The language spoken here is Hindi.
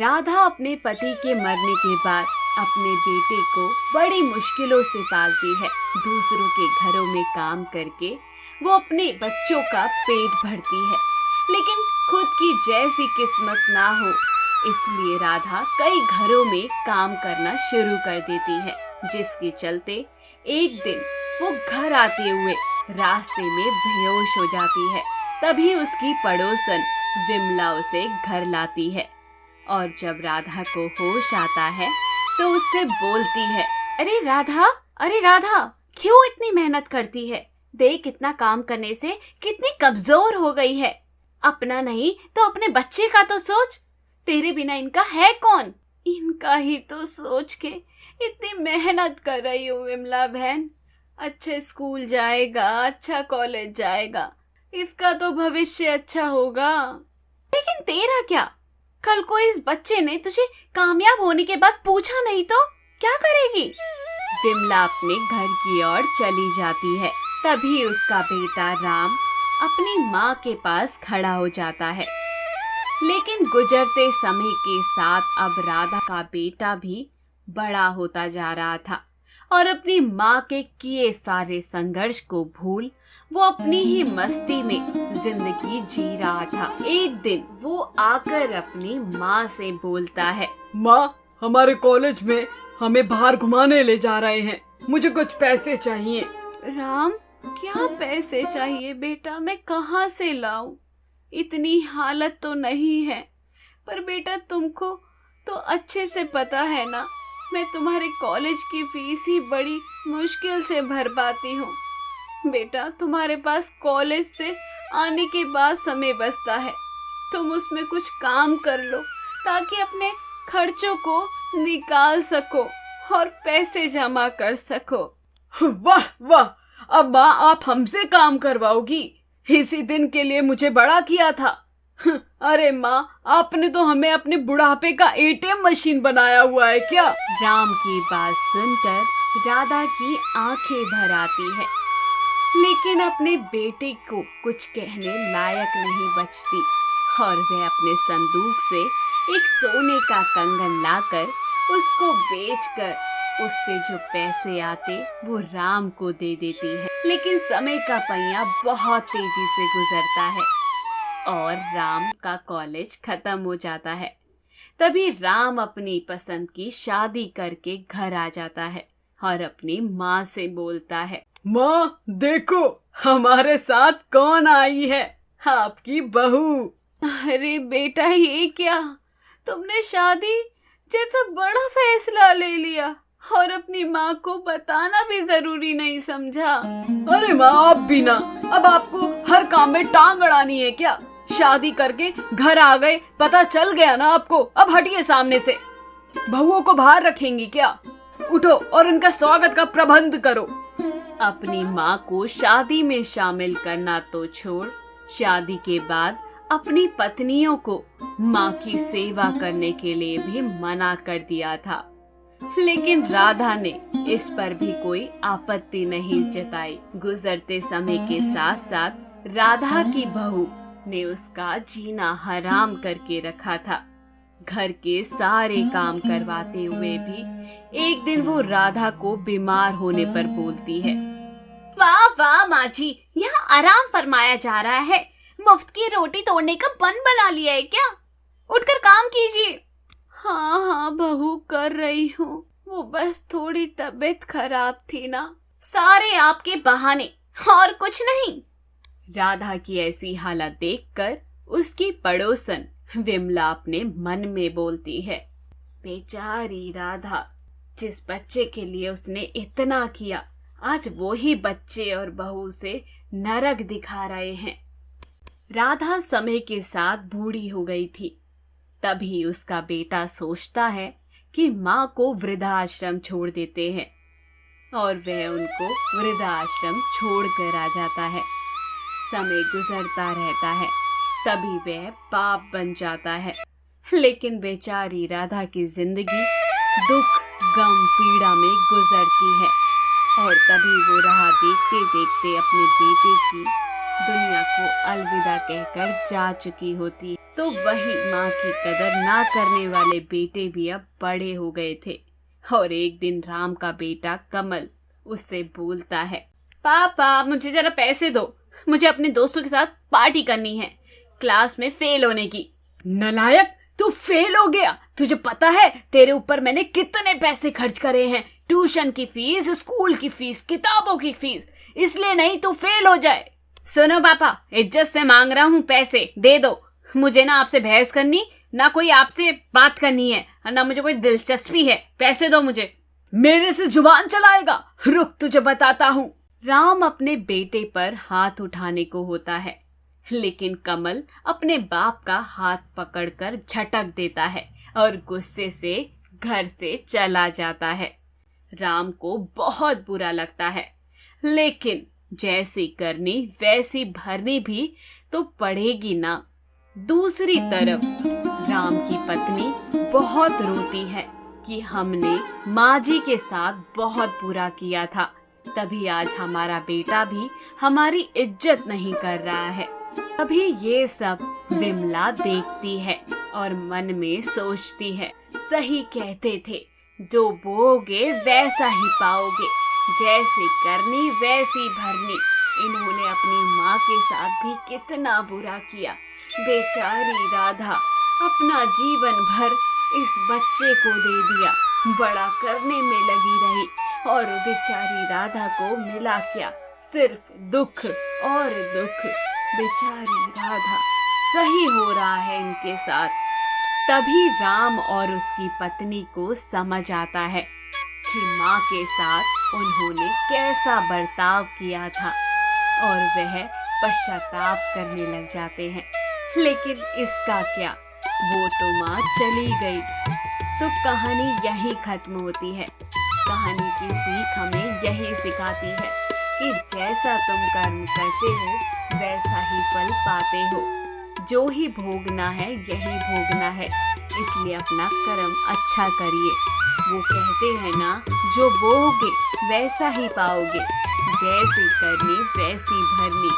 राधा अपने पति के मरने के बाद अपने बेटे को बड़ी मुश्किलों से पालती है। दूसरों के घरों में काम करके वो अपने बच्चों का पेट भरती है, लेकिन खुद की जैसी किस्मत ना हो इसलिए राधा कई घरों में काम करना शुरू कर देती है, जिसके चलते एक दिन वो घर आते हुए रास्ते में बेहोश हो जाती है। तभी उसकी पड़ोसन विमला उसे घर लाती है और जब राधा को होश आता है तो उससे बोलती है, अरे राधा, क्यों इतनी मेहनत करती है? देख इतना काम करने से कितनी कमजोर हो गई है। अपना नहीं तो अपने बच्चे का तो सोच। तेरे बिना इनका है कौन? इनका ही तो सोच के इतनी मेहनत कर रही हूँ विमला बहन। अच्छे स्कूल जाएगा, अच्छा कॉलेज जाएगा, इसका तो भविष्य अच्छा होगा। लेकिन तेरा क्या? कल को इस बच्चे ने तुझे कामयाब होने के बाद पूछा नहीं तो क्या करेगी? विमला अपने घर की ओर चली जाती है। तभी उसका बेटा राम अपनी माँ के पास खड़ा हो जाता है। लेकिन गुजरते समय के साथ अब राधा का बेटा भी बड़ा होता जा रहा था और अपनी माँ के किए सारे संघर्ष को भूल वो अपनी ही मस्ती में जिंदगी जी रहा था। एक दिन वो आकर अपनी माँ से बोलता है, माँ, हमारे कॉलेज में हमें बाहर घुमाने ले जा रहे हैं, मुझे कुछ पैसे चाहिए। राम, क्या पैसे चाहिए बेटा? मैं कहाँ से लाऊं? इतनी हालत तो नहीं है। पर बेटा तुमको तो अच्छे से पता है ना, मैं तुम्हारे कॉलेज की फीस ही बड़ी मुश्किल से भर पाती हूँ। बेटा तुम्हारे पास कॉलेज से आने के बाद समय बचता है, तुम उसमें कुछ काम कर लो ताकि अपने खर्चों को निकाल सको और पैसे जमा कर सको। वाह वाह, अब माँ आप हमसे काम करवाओगी? इसी दिन के लिए मुझे बड़ा किया था। अरे माँ, आपने तो हमें अपने बुढ़ापे का एटीएम मशीन बनाया हुआ है क्या? राम की बात सुनकर राधा की आंखें भर आती है, लेकिन अपने बेटे को कुछ कहने लायक नहीं बचती और वह अपने संदूक से एक सोने का कंगन लाकर उसको बेचकर उससे जो पैसे आते वो राम को दे देती है। लेकिन समय का पहिया बहुत तेजी से गुजरता है और राम का कॉलेज खत्म हो जाता है। तभी राम अपनी पसंद की शादी करके घर आ जाता है और अपनी माँ से बोलता है, माँ देखो हमारे साथ कौन आई है, आपकी बहू। अरे बेटा, ये क्या? तुमने शादी जैसा बड़ा फैसला ले लिया और अपनी माँ को बताना भी जरूरी नहीं समझा। अरे माँ, आप भी ना, अब आपको हर काम में टांग अड़ानी है क्या? शादी करके घर आ गए, पता चल गया ना आपको, अब हटिए सामने से। बहुओं को बाहर रखेंगी क्या? उठो और उनका स्वागत का प्रबंध करो। अपनी माँ को शादी में शामिल करना तो छोड़, शादी के बाद अपनी पत्नियों को माँ की सेवा करने के लिए भी मना कर दिया था। लेकिन राधा ने इस पर भी कोई आपत्ति नहीं जताई। गुजरते समय के साथ साथ राधा की बहू ने उसका जीना हराम करके रखा था। घर के सारे काम करवाते हुए भी एक दिन वो राधा को बीमार होने पर बोलती है, वाह वाह माँ जी, यहाँ आराम फरमाया जा रहा है, मुफ्त की रोटी तोड़ने का बन बना लिया है क्या? उठकर काम कीजिए। हाँ बहू, कर रही हूँ, वो बस थोड़ी तबीयत खराब थी ना, सारे आपके बहाने और कुछ नहीं। राधा की ऐसी हालत देखकर उसकी पड़ोसन विमला अपने मन में बोलती है, बेचारी राधा, जिस बच्चे के लिए उसने इतना किया, आज वो ही बच्चे और बहू से नरक दिखा रहे हैं। राधा समय के साथ बूढ़ी हो गई थी। तभी उसका बेटा सोचता है कि माँ को वृद्धाश्रम छोड़ देते हैं और वह उनको वृद्धाश्रम छोड़कर आ जाता है। समय गुजरता रहता है, तभी वह बाप बन जाता है। लेकिन बेचारी राधा की जिंदगी दुख, गम, पीड़ा में गुजरती है और तभी वो राह देखते देखते अपने बेटे की दुनिया को अलविदा कहकर जा चुकी होती है। तो वही माँ की कदर ना करने वाले बेटे भी अब बड़े हो गए थे। और एक दिन राम का बेटा कमल उससे बोलता है, पापा मुझे जरा पैसे दो, मुझे अपने दोस्तों के साथ पार्टी करनी है, क्लास में फेल होने की। नालायक, तू फेल हो गया? तुझे पता है तेरे ऊपर मैंने कितने पैसे खर्च करे हैं? ट्यूशन की फीस, स्कूल की फीस, किताबों की फीस, इसलिए नहीं तू फेल हो जाए। सुनो पापा, इज्जत से मांग रहा हूँ, पैसे दे दो। मुझे ना आपसे बहस करनी, ना कोई आपसे बात करनी है, ना मुझे कोई दिलचस्पी है। पैसे दो मुझे। मेरे से जुबान चलाएगा? रुक, तुझे बताता हूँ। राम अपने बेटे पर हाथ उठाने को होता है, लेकिन कमल अपने बाप का हाथ पकड़कर झटक देता है और गुस्से से घर से चला जाता है। राम को बहुत बुरा लगता है, लेकिन जैसी करनी वैसी भरनी भी तो पड़ेगी ना। दूसरी तरफ राम की पत्नी बहुत रोती है कि हमने माँ जी के साथ बहुत बुरा किया था, तभी आज हमारा बेटा भी हमारी इज्जत नहीं कर रहा है। अभी ये सब विमला देखती है और मन में सोचती है, सही कहते थे, जो बोओगे वैसा ही पाओगे, जैसी करनी वैसी भरनी। इन्होंने अपनी माँ के साथ भी कितना बुरा किया। बेचारी राधा अपना जीवन भर इस बच्चे को दे दिया, बड़ा करने में लगी रही, और बेचारी राधा को मिला क्या? सिर्फ दुख और दुख। बेचारी राधा, सही हो रहा है इनके साथ। तभी राम और उसकी पत्नी को समझ आता है कि माँ के साथ उन्होंने कैसा बर्ताव किया था, और वह पश्चाताप करने लग जाते हैं। लेकिन इसका क्या, वो तो माँ चली गई। तो कहानी यहीं खत्म होती है। कहानी की सीख हमें यही सिखाती है कि जैसा तुम कर्म करते हो वैसा ही फल पाते हो। जो ही भोगना है यही भोगना है, इसलिए अपना कर्म अच्छा करिए। वो कहते हैं ना, जो बोओगे वैसा ही पाओगे, जैसी करनी वैसी भरनी।